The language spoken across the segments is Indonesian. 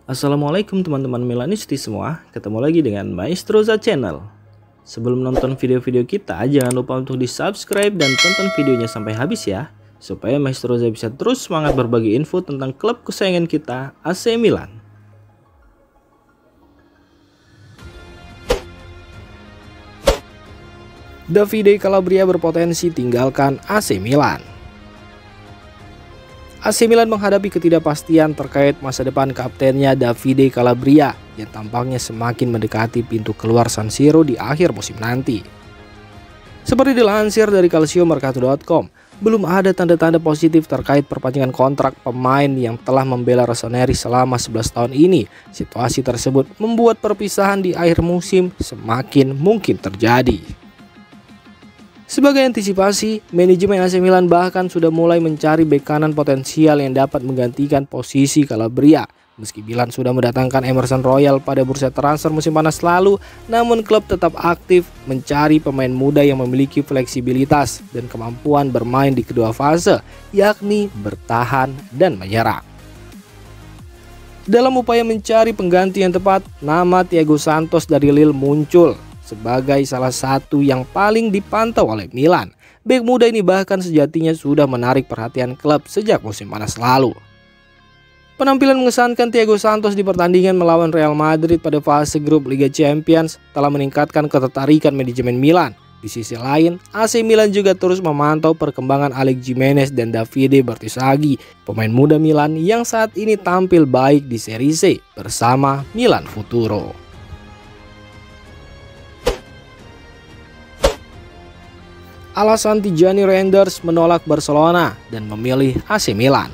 Assalamualaikum teman-teman Milanisti semua, ketemu lagi dengan Maestroza Channel. Sebelum nonton video-video kita, jangan lupa untuk di subscribe dan tonton videonya sampai habis ya, supaya Maestroza bisa terus semangat berbagi info tentang klub kesayangan kita, AC Milan. Davide Calabria berpotensi tinggalkan AC Milan. AC Milan menghadapi ketidakpastian terkait masa depan kaptennya Davide Calabria yang tampaknya semakin mendekati pintu keluar San Siro di akhir musim nanti. Seperti dilansir dari calciomercato.com, belum ada tanda-tanda positif terkait perpanjangan kontrak pemain yang telah membela Rossoneri selama 11 tahun ini. Situasi tersebut membuat perpisahan di akhir musim semakin mungkin terjadi. Sebagai antisipasi, manajemen AC Milan bahkan sudah mulai mencari bek kanan potensial yang dapat menggantikan posisi Calabria. Meski Milan sudah mendatangkan Emerson Royal pada bursa transfer musim panas lalu, namun klub tetap aktif mencari pemain muda yang memiliki fleksibilitas dan kemampuan bermain di kedua fase, yakni bertahan dan menyerang. Dalam upaya mencari pengganti yang tepat, nama Thiago Santos dari Lille muncul sebagai salah satu yang paling dipantau oleh Milan. Bek muda ini bahkan sejatinya sudah menarik perhatian klub sejak musim panas lalu. Penampilan mengesankan Thiago Santos di pertandingan melawan Real Madrid pada fase grup Liga Champions telah meningkatkan ketertarikan manajemen Milan. Di sisi lain, AC Milan juga terus memantau perkembangan Alex Jimenez dan Davide Bertisaghi, pemain muda Milan yang saat ini tampil baik di Serie C bersama Milan Futuro. Alasan Tijani Reinders menolak Barcelona dan memilih AC Milan.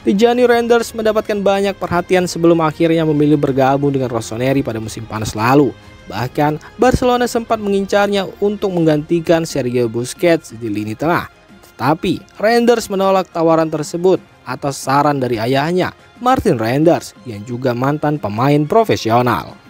Tijani Reinders mendapatkan banyak perhatian sebelum akhirnya memilih bergabung dengan Rossoneri pada musim panas lalu. Bahkan Barcelona sempat mengincarnya untuk menggantikan Sergio Busquets di lini tengah. Tetapi Reinders menolak tawaran tersebut atas saran dari ayahnya, Martin Reinders, yang juga mantan pemain profesional.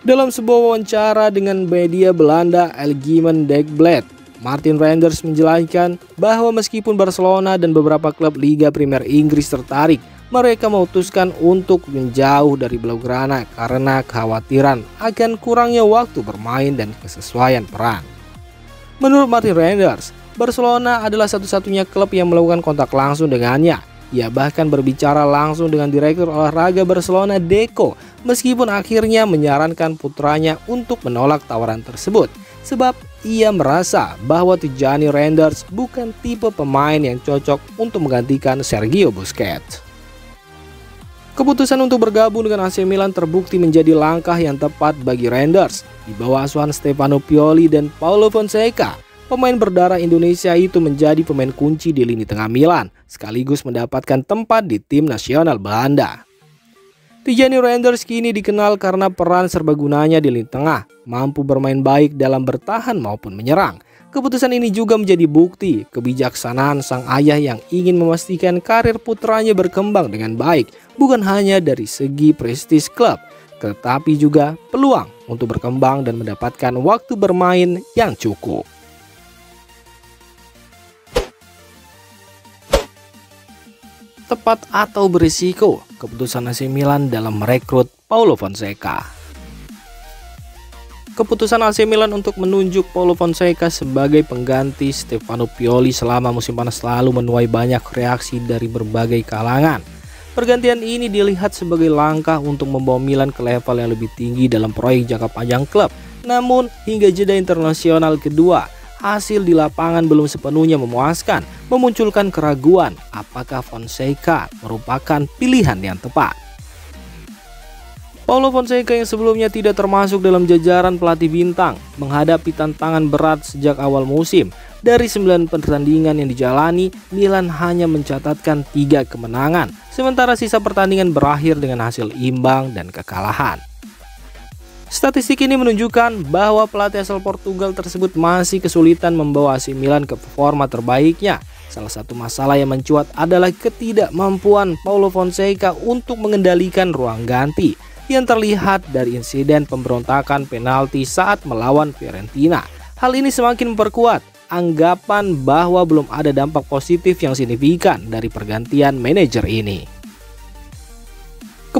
Dalam sebuah wawancara dengan media Belanda Algemeen Dagblad, Martin Reinders menjelaskan bahwa meskipun Barcelona dan beberapa klub Liga Premier Inggris tertarik, mereka memutuskan untuk menjauh dari Blaugrana karena kekhawatiran akan kurangnya waktu bermain dan kesesuaian peran. Menurut Martin Reinders, Barcelona adalah satu-satunya klub yang melakukan kontak langsung dengannya. Ia bahkan berbicara langsung dengan direktur olahraga Barcelona Deco, meskipun akhirnya menyarankan putranya untuk menolak tawaran tersebut, sebab ia merasa bahwa Tijani Reinders bukan tipe pemain yang cocok untuk menggantikan Sergio Busquets. Keputusan untuk bergabung dengan AC Milan terbukti menjadi langkah yang tepat bagi Reinders. Di bawah asuhan Stefano Pioli dan Paulo Fonseca, pemain berdarah Indonesia itu menjadi pemain kunci di lini tengah Milan, sekaligus mendapatkan tempat di tim nasional Belanda. Tijani Reinders kini dikenal karena peran serbagunanya di lini tengah, mampu bermain baik dalam bertahan maupun menyerang. Keputusan ini juga menjadi bukti kebijaksanaan sang ayah yang ingin memastikan karir putranya berkembang dengan baik, bukan hanya dari segi prestis klub, tetapi juga peluang untuk berkembang dan mendapatkan waktu bermain yang cukup. Tepat atau berisiko keputusan AC Milan dalam merekrut Paulo Fonseca. Keputusan AC Milan untuk menunjuk Paulo Fonseca sebagai pengganti Stefano Pioli selama musim panas lalu menuai banyak reaksi dari berbagai kalangan. Pergantian ini dilihat sebagai langkah untuk membawa Milan ke level yang lebih tinggi dalam proyek jangka panjang klub. Namun hingga jeda internasional kedua, hasil di lapangan belum sepenuhnya memuaskan, memunculkan keraguan apakah Fonseca merupakan pilihan yang tepat. Paulo Fonseca yang sebelumnya tidak termasuk dalam jajaran pelatih bintang menghadapi tantangan berat sejak awal musim. Dari 9 pertandingan yang dijalani, Milan hanya mencatatkan 3 kemenangan, sementara sisa pertandingan berakhir dengan hasil imbang dan kekalahan. Statistik ini menunjukkan bahwa pelatih asal Portugal tersebut masih kesulitan membawa AC Milan ke performa terbaiknya. Salah satu masalah yang mencuat adalah ketidakmampuan Paulo Fonseca untuk mengendalikan ruang ganti yang terlihat dari insiden pemberontakan penalti saat melawan Fiorentina. Hal ini semakin memperkuat anggapan bahwa belum ada dampak positif yang signifikan dari pergantian manajer ini.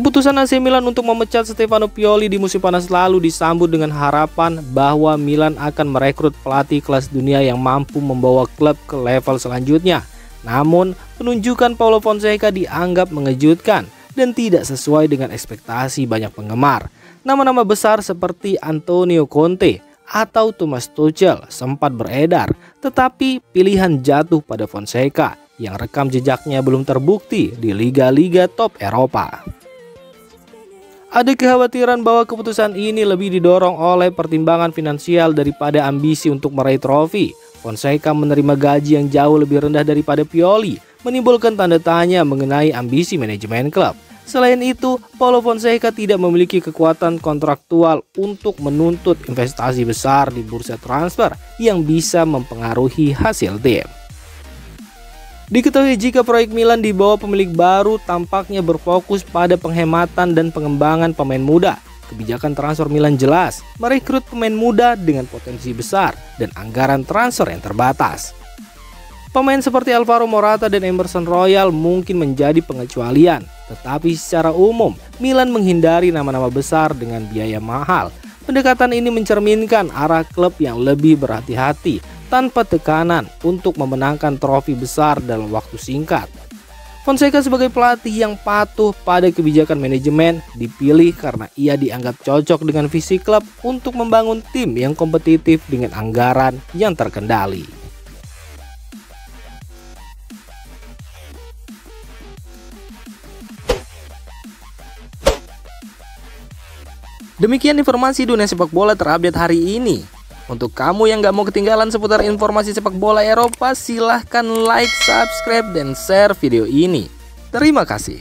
Keputusan AC Milan untuk memecat Stefano Pioli di musim panas lalu disambut dengan harapan bahwa Milan akan merekrut pelatih kelas dunia yang mampu membawa klub ke level selanjutnya. Namun, penunjukan Paulo Fonseca dianggap mengejutkan dan tidak sesuai dengan ekspektasi banyak penggemar. Nama-nama besar seperti Antonio Conte atau Thomas Tuchel sempat beredar, tetapi pilihan jatuh pada Fonseca yang rekam jejaknya belum terbukti di liga-liga top Eropa. Ada kekhawatiran bahwa keputusan ini lebih didorong oleh pertimbangan finansial daripada ambisi untuk meraih trofi. Fonseca menerima gaji yang jauh lebih rendah daripada Pioli, menimbulkan tanda tanya mengenai ambisi manajemen klub. Selain itu, Paulo Fonseca tidak memiliki kekuatan kontraktual untuk menuntut investasi besar di bursa transfer yang bisa mempengaruhi hasil tim. Diketahui jika proyek Milan di bawah pemilik baru tampaknya berfokus pada penghematan dan pengembangan pemain muda. Kebijakan transfer Milan jelas merekrut pemain muda dengan potensi besar dan anggaran transfer yang terbatas. Pemain seperti Alvaro Morata dan Emerson Royal mungkin menjadi pengecualian, tetapi secara umum Milan menghindari nama-nama besar dengan biaya mahal. Pendekatan ini mencerminkan arah klub yang lebih berhati-hati tanpa tekanan untuk memenangkan trofi besar dalam waktu singkat. Fonseca sebagai pelatih yang patuh pada kebijakan manajemen dipilih karena ia dianggap cocok dengan visi klub untuk membangun tim yang kompetitif dengan anggaran yang terkendali. Demikian informasi dunia sepak bola terupdate hari ini. Untuk kamu yang gak mau ketinggalan seputar informasi sepak bola Eropa, silahkan like, subscribe, dan share video ini. Terima kasih.